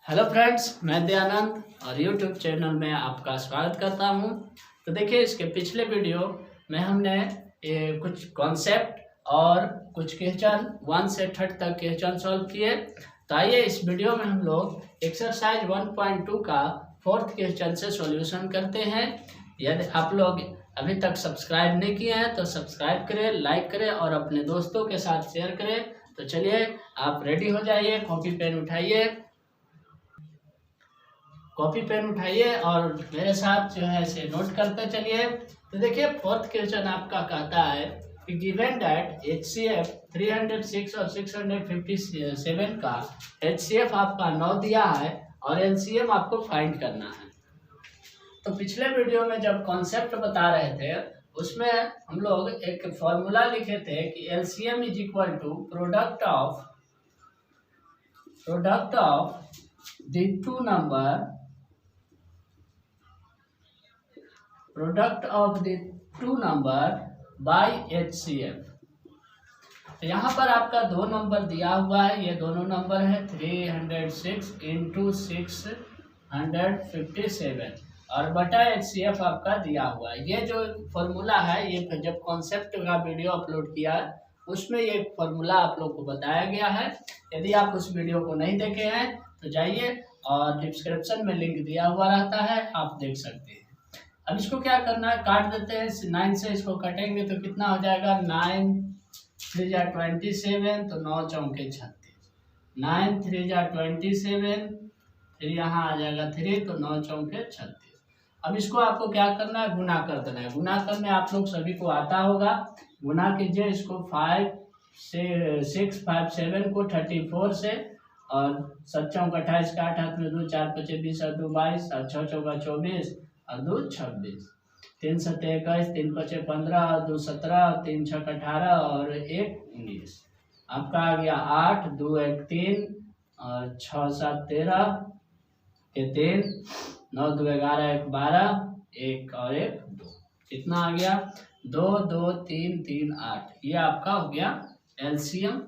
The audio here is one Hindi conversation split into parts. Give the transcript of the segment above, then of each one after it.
हेलो फ्रेंड्स, मैं दयानंद और यूट्यूब चैनल में आपका स्वागत करता हूं। तो देखिए, इसके पिछले वीडियो में हमने कुछ कॉन्सेप्ट और कुछ क्वेश्चन 1 से 30 तक क्वेश्चन सॉल्व किए। तो आइए इस वीडियो में हम लोग एक्सरसाइज 1.2 का 4th क्वेश्चन से सॉल्यूशन करते हैं। यदि आप लोग अभी तक सब्सक्राइब नहीं किए हैं तो सब्सक्राइब करें, लाइक करें और अपने दोस्तों के साथ शेयर करें। तो चलिए, आप रेडी हो जाइए, कॉपी पेन उठाइए और मेरे साथ जो है इसे नोट करते चलिए। तो देखिए, 4th क्वेश्चन आपका कहता है कि गिवन दैट HCF 306 और 657 का HCF आपका 9 दिया है और LCM आपको फाइंड करना है। तो पिछले वीडियो में जब कॉन्सेप्ट बता रहे थे उसमें हम लोग एक फॉर्मूला लिखे थे कि LCM is equal to product of the two number by HCF। तो यहाँ पर आपका 2 नंबर दिया हुआ है, ये दोनों नंबर है 306 इंटू 657 और बटा HCF आपका दिया हुआ है। ये जो फॉर्मूला है, ये जब कॉन्सेप्ट का वीडियो अपलोड किया है उसमें ये फॉर्मूला आप लोग को बताया गया है। यदि आप उस वीडियो को नहीं देखे हैं तो जाइए और डिस्क्रिप्शन में लिंक दिया हुआ रहता है, आप देख सकते हैं। अब इसको क्या करना है, काट देते हैं। 9 से इसको कटेंगे तो कितना हो जाएगा, 9 3 जा 27, तो 9 चौके 36, 9 3 जा 27, फिर यहाँ आ जाएगा 3, तो 9 चौके 36। अब इसको आपको क्या करना है, गुना कर देना है। गुना करने आप लोग सभी को आता होगा, गुना कीजिए इसको 5 से 6 5 7 को 34 से, और 7 चौक 28 का 8 हाथ में 2, 4 5 20 और 2 22 और 6 चौका 24 और 2 26, 3 7 21, 3 5 15 और 2 17, 3 6 18 और 1 19। आपका आ गया 8 2 1 3 और 6 7 13 के 3, 9 2 11 1 12, 1 और 1 2, कितना आ गया 2 2 3 3 8। ये आपका हो गया LCM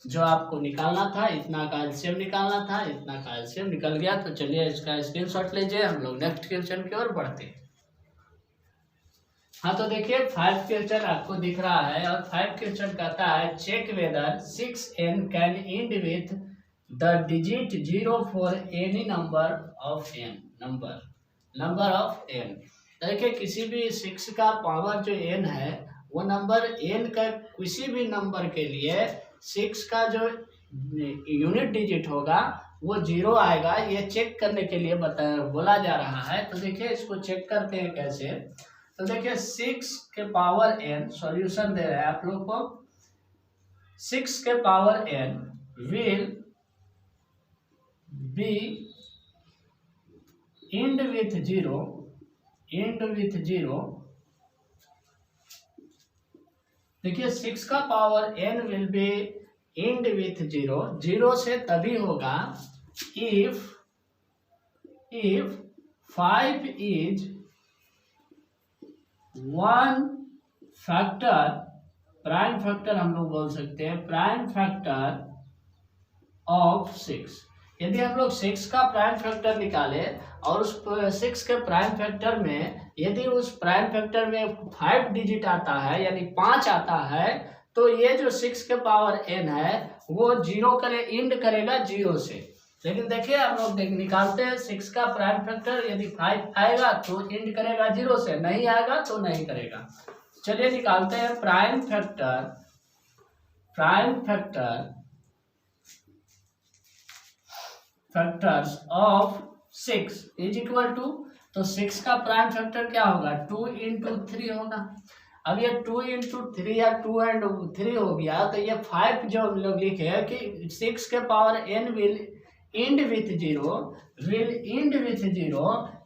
जो आपको निकालना था। इतना का LCM निकालना था, इतना का LCM निकल गया। तो चलिए इसका स्क्रीनशॉट लीजिए, हम लोग नेक्स्ट क्वेश्चन की ओर बढ़ते हैं। हाँ, तो देखिए 5 क्वेश्चन आपको दिख रहा है और 5 क्वेश्चन कहता है check whether 6n can end with the digit 0 for any number of n। देखिए, किसी भी 6 का पावर जो n है, वो नंबर n का किसी भी नंबर के लिए 6 का जो यूनिट डिजिट होगा वो 0 आएगा। ये चेक करने के लिए बोला जा रहा है। तो देखिए, इसको चेक करते हैं कैसे। तो देखिए, 6 के पावर n सॉल्यूशन दे रहे हैं आप लोग को। 6 के power n will be end with 0। देखिए, 6 का power n will be end with 0 से तभी होगा if 5 is 1 factor, prime factor हम लोग बोल सकते हैं, प्राइम फैक्टर ऑफ 6। यदि हम लोग 6 का प्राइम फैक्टर निकाले और उस 6 के प्राइम फैक्टर में यदि उस प्राइम फैक्टर में 5 डिजिट आता है, यानी 5 आता है, तो ये जो 6 के पावर n है वो 0 इंड करेगा 0 से। लेकिन देखिए, हम लोग निकालते हैं 6 का प्राइम फैक्टर, यदि 5 आएगा तो इंड करेगा 0 से, नहीं आएगा तो नहीं करेगा। चलिए निकालते हैं prime factors of 6 is equal to, तो 6 का प्राइम फैक्टर क्या होगा, 2 इंटू 3 होगा। अब ये 2 इंटू 3 या 2 एंड 3 हो गया, तो ये 5 जो हम लोग लिखे हैं कि 6 के power n will end with 0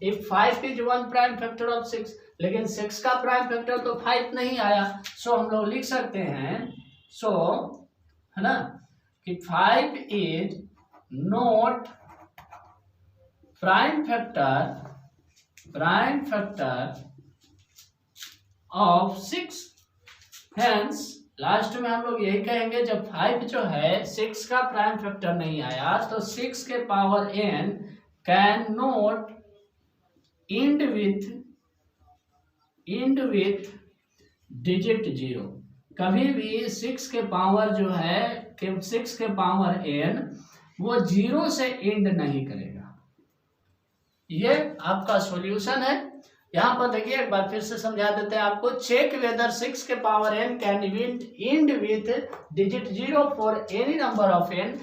if 5 is 1 prime factor of 6। लेकिन 6 का प्राइम फैक्टर तो 5 नहीं आया, सो हम लोग लिख सकते हैं, सो है ना, कि 5 is not prime factor of 6। Hence last में हम लोग यही कहेंगे, जब 5 जो है 6 का प्राइम फैक्टर नहीं आया तो 6 के power n can not and with digit 0। कभी भी 6 के पावर जो है 6 के पावर n वो 0 से एंड नहीं करेगा। ये आपका सॉल्यूशन है। यहाँ पर देखिए एक बार फिर से समझा देते हैं आपको। चेक वेदर 6 के power n can end with digit 0 for any number of n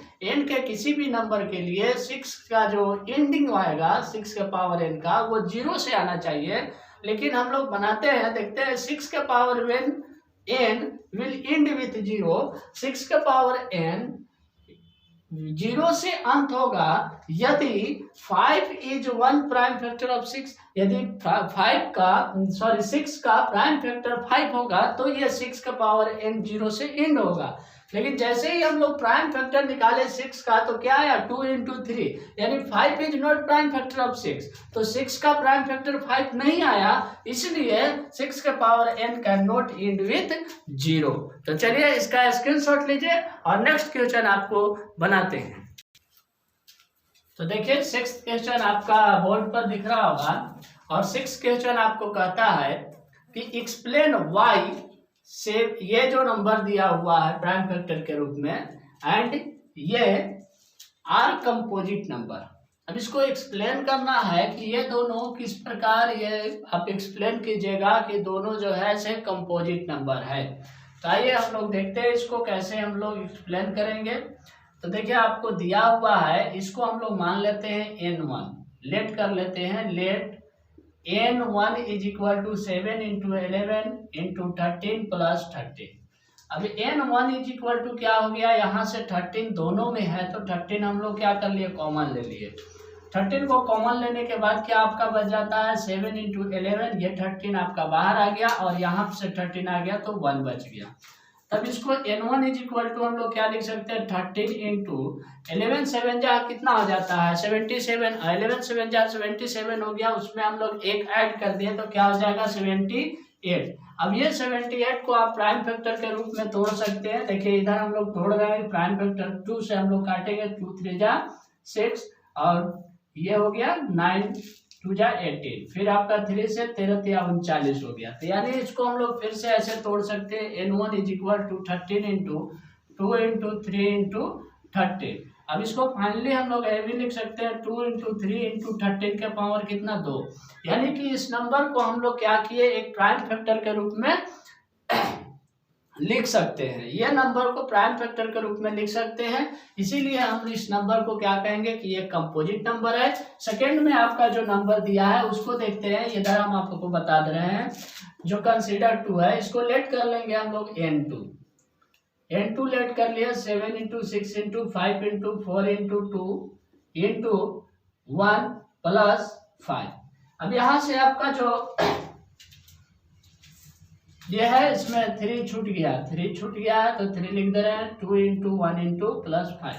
के किसी भी नंबर के लिए 6 का जो एंडिंग आएगा 6 के पावर n का वो 0 से आना चाहिए। लेकिन हम लोग बनाते हैं, देखते हैं 6 के power n will and with 0। 6 के पावर n 0 से अंत होगा यदि 5 इज 1 प्राइम फैक्टर ऑफ 6। यदि 6 का प्राइम फैक्टर 5 होगा तो ये 6 का पावर n 0 से एंड होगा। लेकिन जैसे ही हम लोग प्राइम फैक्टर निकाले 6 का तो क्या आया 2 into 3, यानी 5 is not prime factor of 6। तो 6 का प्राइम फैक्टर 5 नहीं आया, इसलिए 6 का power n can not and with 0। तो चलिए इसका स्क्रीनशॉट लीजिए और नेक्स्ट क्वेश्चन आपको बनाते हैं। तो देखिए 6th क्वेश्चन आपका बोर्ड पर दिख रहा होगा और 6th क्वेश्चन आपको कहता है कि एक्सप्लेन वाई से ये जो नंबर दिया हुआ है प्राइम फैक्टर के रूप में एंड ये आर कंपोजिट नंबर। अब इसको एक्सप्लेन करना है कि ये दोनों किस प्रकार, ये आप एक्सप्लेन कीजिएगा कि दोनों जो है से कंपोजिट नंबर है। तो आइए हम लोग देखते हैं इसको कैसे हम लोग एक्सप्लेन करेंगे। तो देखिए आपको दिया हुआ है, इसको हम लोग मान लेते हैं n1, लेट कर लेते हैं, let n1 is equal to 7 into 11 into 13 plus 30। अभी n1 इज इक्वल टू क्या हो गया, यहाँ से 13 दोनों में है तो 13 हम लोग क्या कर लिए, कॉमन ले लिए। 13 को कॉमन लेने के बाद क्या आपका बच जाता है 7 इंटू 11, ये 13 आपका बाहर आ गया और यहाँ से 13 आ गया तो 1 बच गया। तब इसको n1 इज इक्वल टू हम लोग क्या लिख सकते हैं 13 इंटू 11 7 जा कितना हो जाता है 77, 11 7 जा 77 हो गया, उसमें हम लोग एक ऐड कर दिए तो क्या हो जाएगा 78। अब ये 78 को आप प्राइम फैक्टर के रूप में तोड़ सकते हैं। देखिए इधर हम लोग तोड़ रहे हैं, प्राइम फैक्टर 2 से हम लोग काटेंगे, 2 3 जा 6 और ये हो गया 9 2 जा 18, फिर आपका 3 से 13 39 हो गया। तो यानी इसको हम लोग फिर से ऐसे तोड़ सकते हैं, n1 is equal to 13 into 2 into 3 into 13। अब इसको फाइनली हम लोग ये भी लिख सकते हैं 2 इंटू 3 इंटू 13 के पावर कितना 2। यानी कि इस नंबर को हम लोग क्या किए, एक प्राइम फैक्टर के रूप में लिख सकते हैं। यह नंबर को प्राइम फैक्टर के रूप में लिख सकते हैं, इसीलिए हम इस नंबर को क्या कहेंगे कि ये कंपोजिट नंबर है। सेकंड में आपका जो नंबर दिया है उसको देखते हैं, इधर हम आपको बता दे रहे हैं। जो कंसीडर 2 है इसको लेट कर लेंगे हम लोग n2 लेट कर लिया 7 into 6 into 5 into 4 into 2 into 1 plus 5। अब यहाँ से आपका जो ये है इसमें 3 छूट गया है तो 3 लिख दे रहे हैं, 2 इंटू 1 इंटू प्लस 5।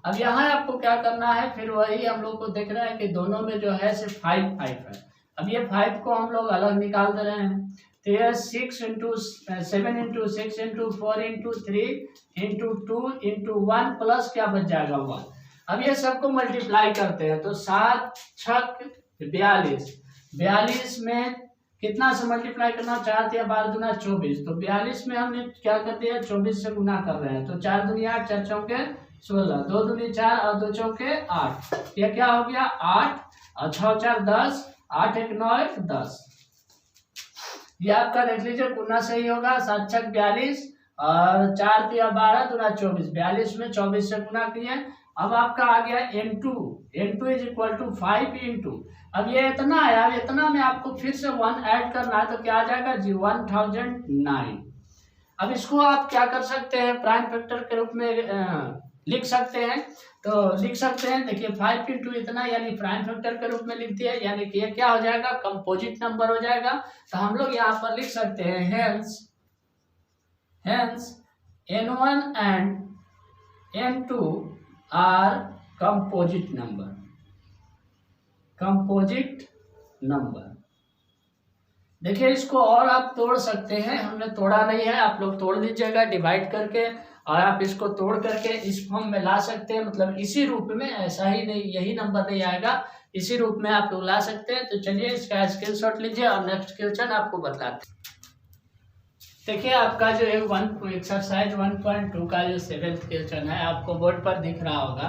अब यहाँ आपको क्या करना है, फिर वही हम लोग को देख रहे हैं कि दोनों में जो है सिर्फ 5 है। अब ये 5 को हम लोग अलग निकाल दे रहे हैं, तो ये 6 into 7 into 6 into 4 into 3 into 2 into 1 plus क्या बच जाएगा 1। अब ये सबको मल्टीप्लाई करते हैं तो 7 6 42 में कितना से मल्टीप्लाई करना, 4 या 12 दूना 24, तो 42 में हमने क्या कर दिया 24 से गुना कर रहे हैं, तो 4 दूनी 8 4 चौके 16, 2 दूनी 4 और 2 चौके 8, ये क्या हो गया 8 और 6 4 10, 8 1 9 1 10। ये आपका देख लीजिए गुना सही होगा, 7 6 42 और 4 3 12 दूना 24, 42 में 24 से गुना किए। अब आपका आ गया n2 is equal to 5 into, अब ये इतना है, अब इतना में आपको फिर से 1 ऐड करना है तो क्या आ जाएगा जी 1009। अब इसको आप क्या कर सकते हैं, प्राइम फैक्टर के रूप में लिख सकते हैं। तो लिख सकते हैं, देखिए 5 इंटू इतना यानी प्राइम फैक्टर के रूप में लिख दिया, यानी कि ये क्या हो जाएगा कंपोजिट नंबर हो जाएगा। तो हम लोग यहाँ पर लिख सकते हैं hence n1 and n2 are composite number. देखिए इसको और आप तोड़ सकते हैं, हमने तोड़ा नहीं है, आप लोग तोड़ लीजिएगा डिवाइड करके, और आप इसको तोड़ करके इस फॉर्म में ला सकते हैं, मतलब इसी रूप में, ऐसा ही नहीं यही नंबर नहीं आएगा, इसी रूप में आप लोग ला सकते हैं। तो चलिए इसका स्क्रीनशॉट लीजिए और नेक्स्ट क्वेश्चन आपको बताते हैं। देखिए आपका जो एक्सरसाइज 1.2 का जो 7th क्वेश्चन है आपको बोर्ड पर दिख रहा होगा,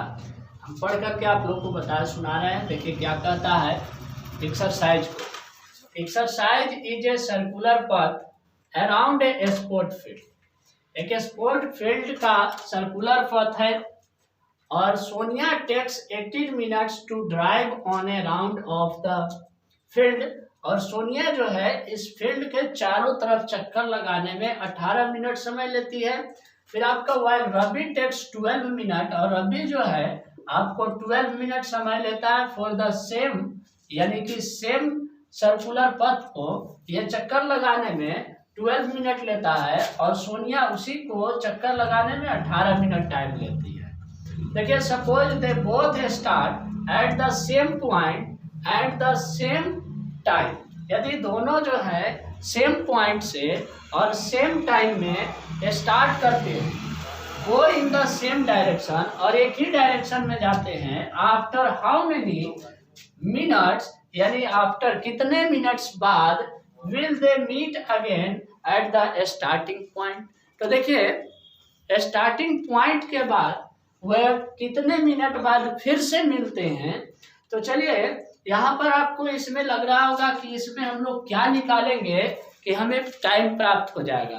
हम पढ़ करके आप लोग को सुना रहे हैं। देखिए क्या कहता है एक्सरसाइज को। Exercise is a circular path around a sport field. एक स्पोर्ट फील्ड का सर्कुलर पथ है और Sonia takes 18 minutes to drive on a round of the field. और सोनिया जो है इस फील्ड के चारों तरफ चक्कर लगाने में 18 मिनट समय लेती है। फिर आपका वाइल रवि टेक्स 12 मिनट, और रवि जो है आपको 12 मिनट समय लेता है फॉर द सेम, यानी कि सेम सर्कुलर पथ को ये चक्कर लगाने में 12 मिनट लेता है, और सोनिया उसी को चक्कर लगाने में 18 मिनट टाइम लेती है। देखिए suppose they both start at the same point at the same time. यदि दोनों जो है सेम पॉइंट से और सेम टाइम में स्टार्ट करते हैं, वो इन द सेम डायरेक्शन, और एक ही डायरेक्शन में जाते हैं, आफ्टर हाउ मेनी मिनट्स, यानी आफ्टर कितने मिनट्स बाद will they meet again at the starting point. तो देखिए स्टार्टिंग पॉइंट के बाद वह कितने मिनट बाद फिर से मिलते हैं। तो चलिए यहाँ पर आपको इसमें लग रहा होगा कि इसमें हम लोग क्या निकालेंगे कि हमें टाइम प्राप्त हो जाएगा।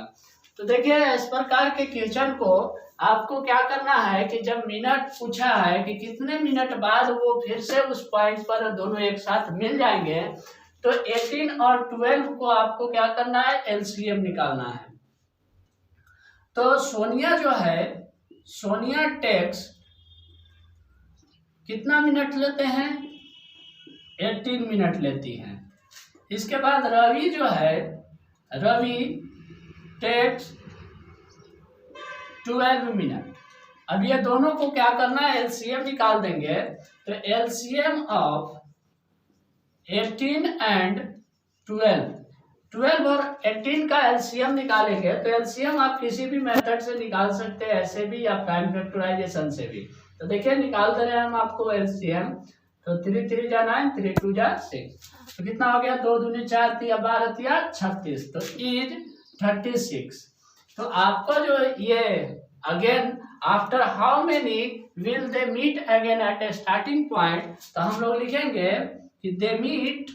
तो देखिए इस प्रकार के क्वेश्चन को आपको क्या करना है कि जब मिनट पूछा है कि कितने मिनट बाद वो फिर से उस पॉइंट पर दोनों एक साथ मिल जाएंगे, तो 18 और 12 को आपको क्या करना है, एलसीएम निकालना है। तो सोनिया जो है, सोनिया टेक्स कितना मिनट लेते हैं, 18 मिनट लेती हैं। इसके बाद रवि जो है, रवि टेक्स 12 मिनट। अब ये दोनों को क्या करना है, एलसीएम निकाल देंगे। तो एलसीएम ऑफ 18 एंड 12 और 18 का एलसीएम निकालेंगे। तो एलसीएम आप किसी भी मेथड से निकाल सकते हैं, ऐसे भी या प्राइम फैक्टराइजेशन से भी। तो देखिए निकाल दे रहे हैं हम आपको एलसीएम। तो 3 3 जा 9, 3 2 जा 6, तो कितना हो गया, 2 दूनी 4 3 12 36, तो इज 36। तो आपको जो ये again after how many will they meet again at a starting point, तो हम लोग लिखेंगे कि they meet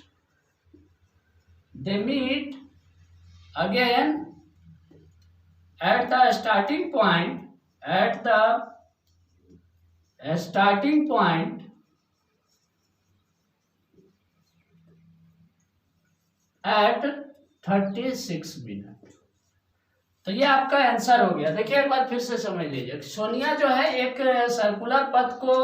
again at the starting point at at 36 minute. तो ये आपका आंसर हो गया। देखिए एक बार फिर से समझ लीजिए, सोनिया जो है एक सर्कुलर पथ को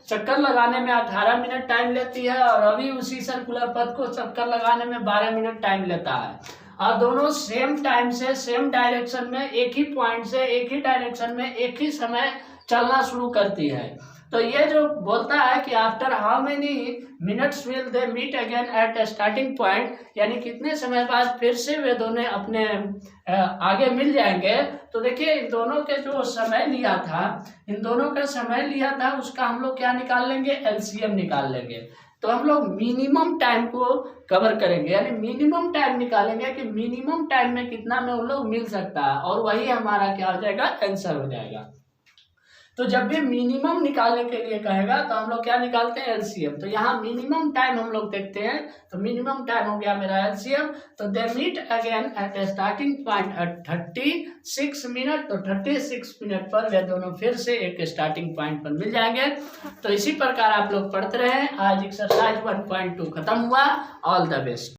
चक्कर लगाने में 18 मिनट टाइम लेती है, और रवि उसी सर्कुलर पथ को चक्कर लगाने में 12 मिनट टाइम लेता है, और दोनों सेम टाइम से सेम डायरेक्शन में एक ही पॉइंट से एक ही डायरेक्शन में एक ही समय चलना शुरू करती है। तो ये जो बोलता है कि after how many minutes will they meet again at starting point, यानी कितने समय बाद फिर से वे दोनों अपने आगे मिल जाएंगे। तो देखिए इन दोनों के जो समय लिया था, उसका हम लोग क्या निकाल लेंगे, एलसीएम निकाल लेंगे। तो हम लोग मिनिमम टाइम को कवर करेंगे, यानी मिनिमम टाइम निकालेंगे कि मिनिमम टाइम में कितना में उन लोग मिल सकता है, और वही हमारा क्या हो जाएगा, आंसर हो जाएगा। तो जब भी मिनिमम निकालने के लिए कहेगा तो हम लोग क्या निकालते हैं, एलसीएम। तो यहाँ मिनिमम टाइम हम लोग देखते हैं, तो मिनिमम टाइम हो गया मेरा एलसीएम। तो they meet again at starting point at 36 minute. तो 36 मिनट पर वे दोनों फिर से एक स्टार्टिंग पॉइंट पर मिल जाएंगे। तो इसी प्रकार आप लोग पढ़ते रहे। आज एक्सरसाइज 1.2 खत्म हुआ। All the best.